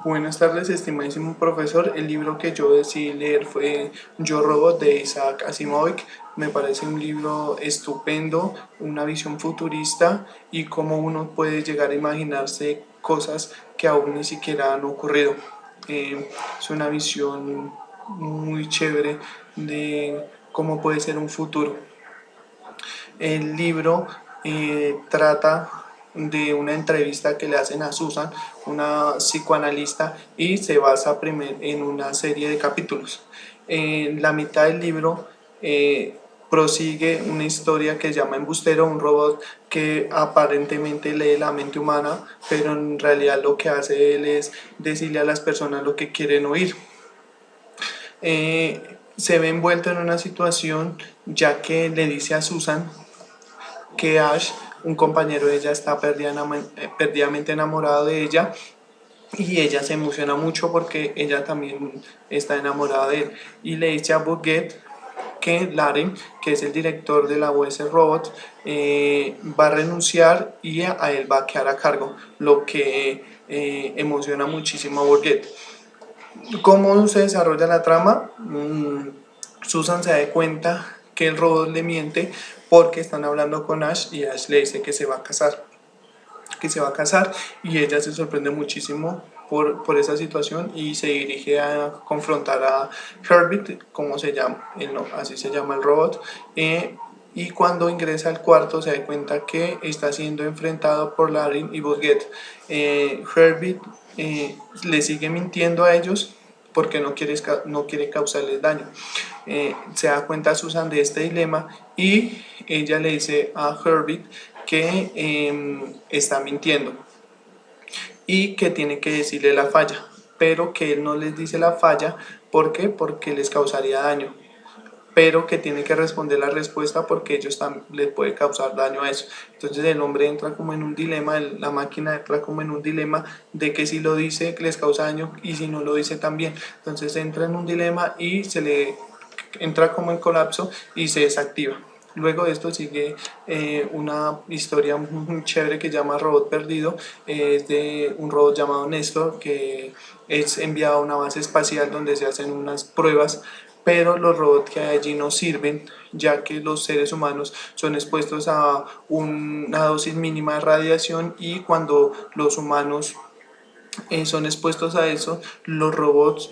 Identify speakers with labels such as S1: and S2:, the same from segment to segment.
S1: Buenas tardes, estimadísimo profesor. El libro que yo decidí leer fue Yo Robot de Isaac Asimov. Me parece un libro estupendo, una visión futurista y cómo uno puede llegar a imaginarse cosas que aún ni siquiera han ocurrido. Es una visión muy chévere de cómo puede ser un futuro. El libro trata de una entrevista que le hacen a Susan, una psicoanalista, y se basa en una serie de capítulos. En la mitad del libro prosigue una historia que se llama Embustero, un robot que aparentemente lee la mente humana, pero en realidad lo que hace él es decirle a las personas lo que quieren oír. Se ve envuelto en una situación ya que le dice a Susan que Ash, un compañero de ella, está perdidamente enamorado de ella y ella se emociona mucho porque ella también está enamorada de él y le dice a Bucket que Larry, que es el director de la US Robot, va a renunciar y a él va a quedar a cargo, lo que emociona muchísimo a Bucket. ¿Cómo se desarrolla la trama? Susan se da cuenta que el robot le miente porque están hablando con Ash y Ash le dice que se va a casar, y ella se sorprende muchísimo por esa situación y se dirige a confrontar a Herbert, como se llama, no, así se llama el robot, y cuando ingresa al cuarto se da cuenta que está siendo enfrentado por Larry y Bucket. Herbert le sigue mintiendo a ellos porque no quiere causarles daño. Se da cuenta Susan de este dilema y ella le dice a Herbert que está mintiendo y que tiene que decirle la falla, pero que él no les dice la falla. ¿Por qué? Porque les causaría daño, pero que tiene que responder la respuesta porque ellos también les puede causar daño a eso. Entonces el hombre entra como en un dilema, la máquina entra como en un dilema de que si lo dice les causa daño y si no lo dice también. Entonces entra en un dilema y se le entra como en colapso y se desactiva. Luego de esto sigue una historia muy chévere que se llama Robot Perdido. Es de un robot llamado Néstor que es enviado a una base espacial donde se hacen unas pruebas, pero los robots que hay allí no sirven, ya que los seres humanos son expuestos a una dosis mínima de radiación y cuando los humanos son expuestos a eso, los robots,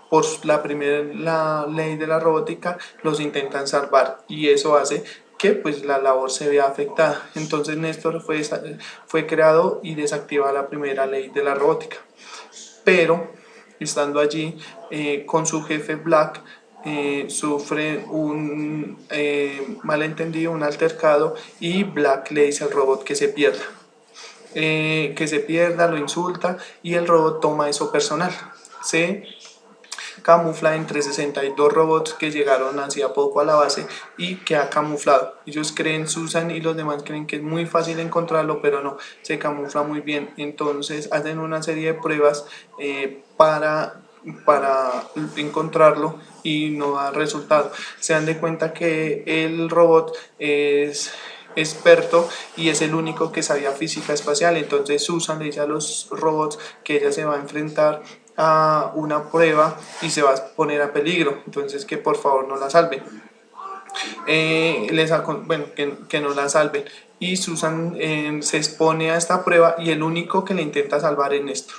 S1: por la ley de la robótica, los intentan salvar y eso hace que pues la labor se vea afectada. Entonces Néstor fue creado y desactiva la primera ley de la robótica, pero estando allí con su jefe Black, sufre un malentendido, un altercado, y Black le dice al robot que se pierda, lo insulta y el robot toma eso personal. Se camufla entre 62 robots que llegaron hacía poco a la base y queda camuflado. Ellos creen, Susan y los demás creen que es muy fácil encontrarlo, pero no, se camufla muy bien. Entonces hacen una serie de pruebas para encontrarlo y no da resultado. Se dan de cuenta que el robot es experto y es el único que sabía física espacial. Entonces Susan le dice a los robots que ella se va a enfrentar a una prueba y se va a poner a peligro, entonces que por favor no la salven. Bueno, que no la salven, y Susan se expone a esta prueba y el único que le intenta salvar es Néstor.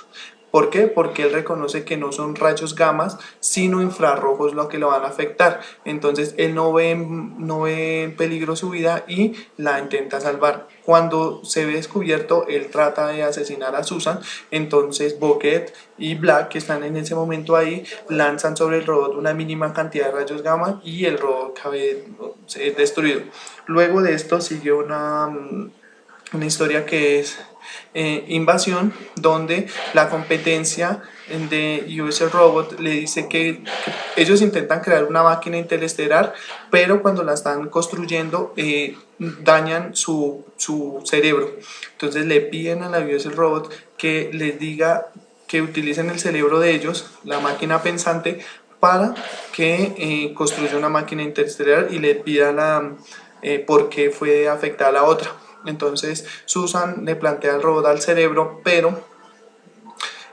S1: ¿Por qué? Porque él reconoce que no son rayos gamas, sino infrarrojos lo que lo van a afectar. Entonces él no ve en peligro su vida y la intenta salvar. Cuando se ve descubierto, él trata de asesinar a Susan. Entonces Bucket y Black, que están en ese momento ahí, lanzan sobre el robot una mínima cantidad de rayos gamma y el robot cabe destruido. Luego de esto sigue una historia que es Invasión, donde la competencia de US Robot le dice que ellos intentan crear una máquina interestelar, pero cuando la están construyendo dañan su cerebro. Entonces le piden a la US Robot que les diga que utilicen el cerebro de ellos, la máquina pensante, para que construya una máquina interestelar y le pida por qué fue afectada la otra. Entonces Susan le plantea el robot al cerebro, pero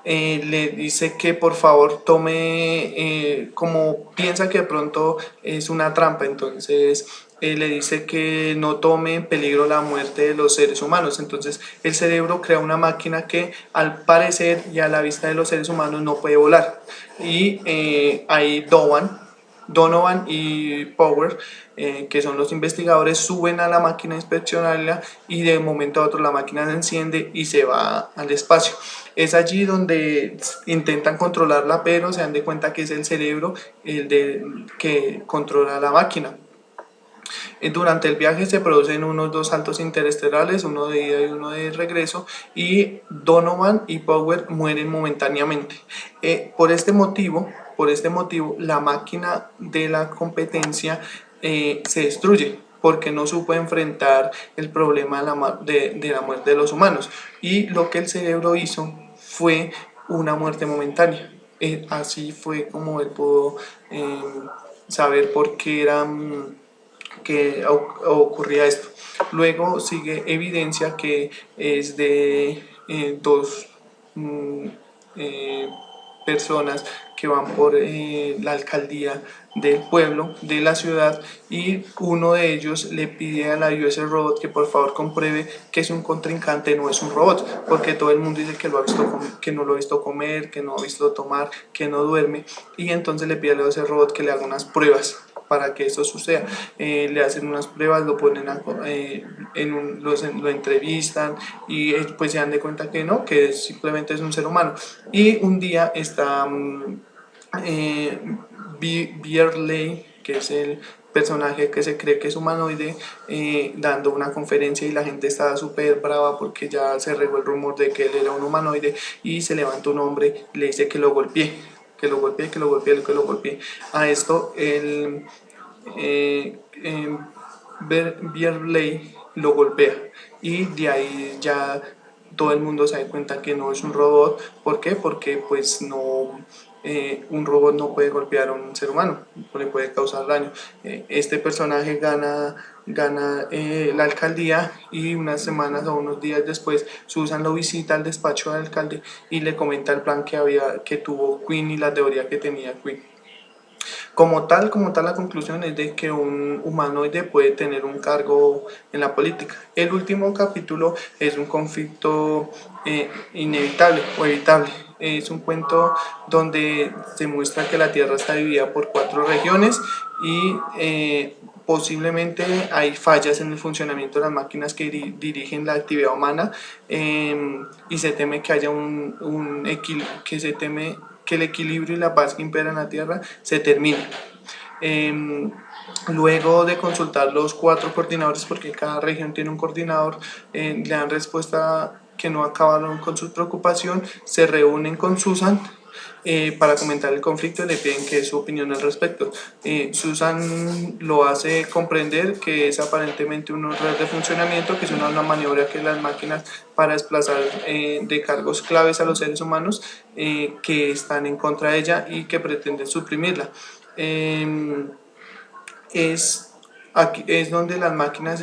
S1: le dice que por favor tome, como piensa que de pronto es una trampa, entonces le dice que no tome en peligro la muerte de los seres humanos. Entonces el cerebro crea una máquina que al parecer y a la vista de los seres humanos no puede volar. Y ahí Donovan y Power, que son los investigadores, suben a la máquina a inspeccionarla y de un momento a otro la máquina se enciende y se va al espacio. Es allí donde intentan controlarla, pero se dan de cuenta que es el cerebro que controla la máquina. Durante el viaje se producen unos dos saltos interestelares, uno de ida y uno de regreso, y Donovan y Power mueren momentáneamente. Por este motivo, la máquina de la competencia se destruye porque no supo enfrentar el problema de la muerte de los humanos. Y lo que el cerebro hizo fue una muerte momentánea. Así fue como él pudo saber por qué era que ocurría esto. Luego sigue evidencia que es de dos eh, personas que van por la alcaldía del pueblo, de la ciudad, y uno de ellos le pide a la US Robot que por favor compruebe que es un contrincante, no es un robot, porque todo el mundo dice que lo ha visto que no lo ha visto comer, que no ha visto tomar, que no duerme, y entonces le pide a la US Robot que le haga unas pruebas para que eso suceda. Le hacen unas pruebas, lo ponen lo entrevistan y pues se dan de cuenta que no, que simplemente es un ser humano. Y un día está Bierley, que es el personaje que se cree que es humanoide, dando una conferencia y la gente estaba súper brava porque ya se regó el rumor de que él era un humanoide y se levanta un hombre y le dice que lo golpee, que lo golpee, que lo golpee, que lo golpee. A esto el Bierley lo golpea y de ahí ya todo el mundo se da cuenta que no es un robot. ¿Por qué? Porque pues no, un robot no puede golpear a un ser humano, no le puede causar daño. Este personaje gana la alcaldía y unas semanas o unos días después Susan lo visita al despacho del alcalde y le comenta el plan que tuvo Quinn y la teoría que tenía Quinn. Como tal, la conclusión es de que un humanoide puede tener un cargo en la política. El último capítulo es un conflicto inevitable o evitable. Es un cuento donde se muestra que la Tierra está dividida por 4 regiones y posiblemente hay fallas en el funcionamiento de las máquinas que dirigen la actividad humana, y se teme que haya que el equilibrio y la paz que impera en la Tierra se termine. Luego de consultar los 4 coordinadores, porque cada región tiene un coordinador, le dan respuesta que no acabaron con su preocupación, se reúnen con Susan para comentar el conflicto y le piden que dé su opinión al respecto. Susan lo hace comprender que es aparentemente un error de funcionamiento, que es una maniobra que las máquinas para desplazar de cargos claves a los seres humanos, que están en contra de ella y que pretenden suprimirla. Aquí es donde las máquinas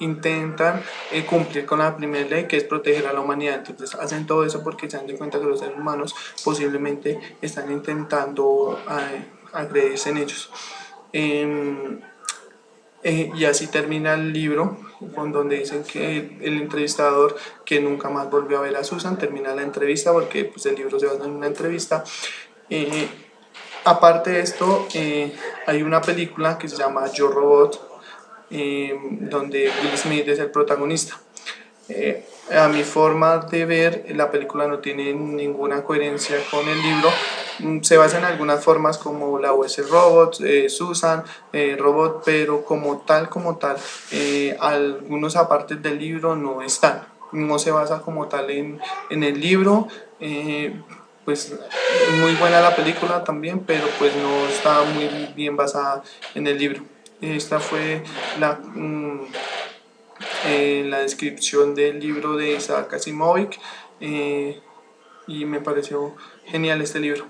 S1: intentan cumplir con la primera ley, que es proteger a la humanidad. Entonces hacen todo eso porque se dan de cuenta que los seres humanos posiblemente están intentando agredirse en ellos. Y así termina el libro, con donde dicen que el entrevistador, que nunca más volvió a ver a Susan, termina la entrevista porque pues, el libro se basa en una entrevista. Aparte de esto, hay una película que se llama Yo Robot, donde Will Smith es el protagonista. A mi forma de ver, la película no tiene ninguna coherencia con el libro. Se basa en algunas formas como la US Robot, Susan, Robot, pero como tal, algunos apartes del libro no están. No se basa como tal en el libro. Pues muy buena la película también, pero pues no está muy bien basada en el libro. Esta fue la descripción del libro de Isaac Asimov, y me pareció genial este libro.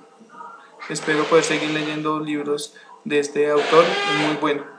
S1: Espero poder seguir leyendo libros de este autor, muy bueno.